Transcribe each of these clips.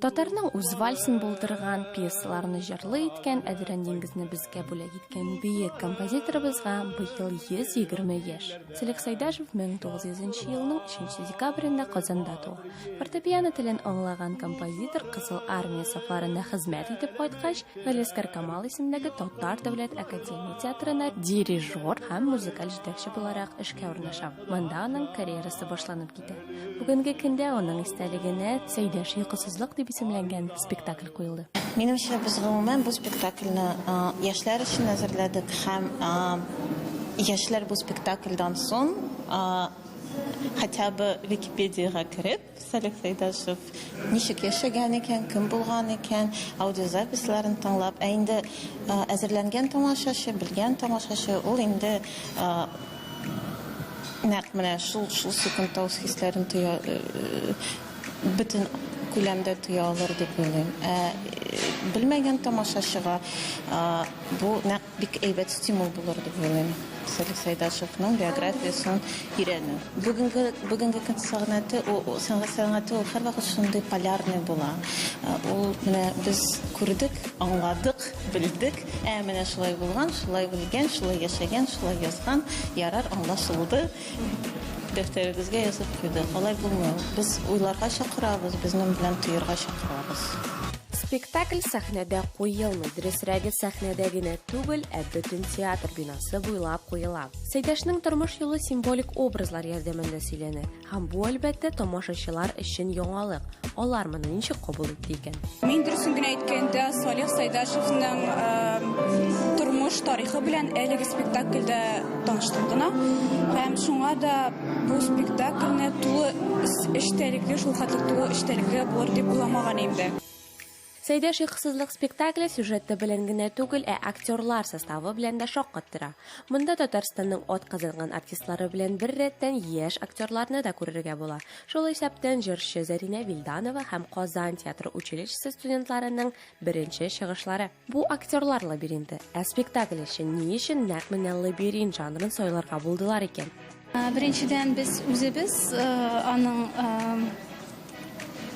Татарның үз вальсын булдырган, пьесаларны җырлый иткән, Әдирән диңгезне безгә бүләк иткән бөек композиторыбызга быел 120 яшь. Салих Сайдашев 1900 елның 3 декабрендә Казанда туа. Фортепиано телен аңлаган композитор Кызыл армия сафларында хезмәт итеп кайткач, Галискар Камал исемендәге Татар дәүләт академия театрына дирижер һәм музыкаль җитәкче буларак эшкә урнаша. Монда аның карьерасы башланып китә. Бүгенге көндә аның истәлегенә Сәйдәш йокысызлык дип исемләнгән спектакль куелды. Минемчә, без гомумән бу спектакльне яшьләр өчен әзерләдек һәм яшьләр бу спектакльдән соң хотя бы Википедиягә кереп, Салих Сайдашев ничек яшәгән икән, кем булган икән, аудиозаписларын тыңлап, инде әзерләнгән тамашачы, белгән тамашачы, ул инде нәкъ менә шул секундта үз хисләрен тоя, бөтен күләмдә тоя алыр дип уйлыйм. Белмәгән тамашачыга бу нәкъ бик әйбәт стимул булыр дип уйлыйм. Салих Сайдашевның биографиясын өйрәнү. Бүгенге көн сәнгате, сәнгате һәрвакыт шундый полярный була. Ул менә без күрдек, аңладык, белдек, менә шулай булган, шулай белгән, шулай яшәгән, шулай язган, ярар аңлашылды. Дәфтәрегезгә язып куйдык. Алай булмый. Без уйларга чакырабыз, безнең белән тоерга чакырабыз. Спектакль сәхнәдә куелмый, дөресрәге сәхнәдә генә түгел, бөтен театр бинасы буйлап куела. Сәйдәшнең тормыш юлы символик образлар ярдәмендә сөйләнә. Һәм бу әлбәттә тамашачылар өчен яңалык. Алар моны ничек кабул итте икән? Мин дөресен генә әйткәндә, Салих Сайдашевның тормыш тарихы белән әлеге спектакльдә таныштым гына. Һәм шуңа да бу спектакльне тулы эчтәлекле, шул хәтле тулы эчтәлекле булыр дип уйламаган идем. Сәйдәш йокысызлык спектакле сюжеты белән генә түгел, актерлар составы белән дә шаккаттыра. Монда Татарстанның атказанган артистлары белән бер рәттән яшь актерларны да күрергә була. Шул исәптән җырчы Зарина Вилданова һәм Казан театры училищесы студентларының беренче чыгышлары. Бу актерлар лабиринты. Спектакль өчен ни өчен нәкъ менә лабиринт жанрын сайларга булдылар икән? Беренчедән без үзебез аның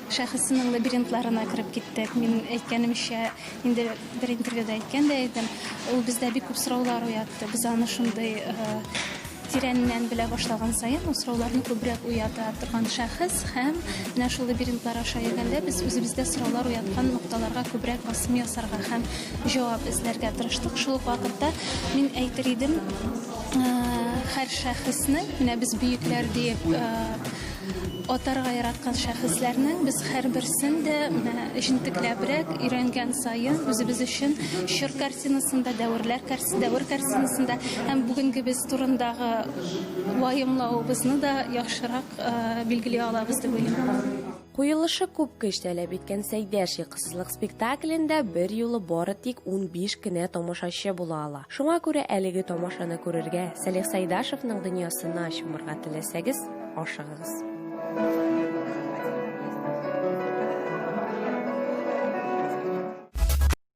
шәхесенең лабиринтларына кирип киттек. Мин әйткәнемчә, инде бер интервьюда әйткән дә идем, ул бездә бик күп сораулар уятты. Без аны шундый тирәннән белә башлаган саен, ул сорауларны күбрәк уята торган шәхес һәм менә шул лабиринтлар аша йөргәндә без үзебездә сораулар уяткан нокталарга күбрәк басым ясарга һәм җавап эзләргә тырыштык. Шул вакытта мин әйтер идем, һәр шәхесне, менә без бөекләр дип атарга яраткан шәхесләрнең без һәрберсен дә җентекләбрәк өйрәнгән саен үзебез өчен чор картинасында, дәвр картинасында һәм бүгенге без турындагы ваемлавыбызны да яхшырак билгели алабыз дип уйлыйм. Куелышы күп көч таләп иткән Сәйдәш йокысызлык спектаклендә бер юлы бары тик 15 кенә тамашачы була ала. Шуңа күрә әлеге тамашаны күрергә, Салих Сайдашевның дөньясына чумырга теләсәгез, ашыгыгыз.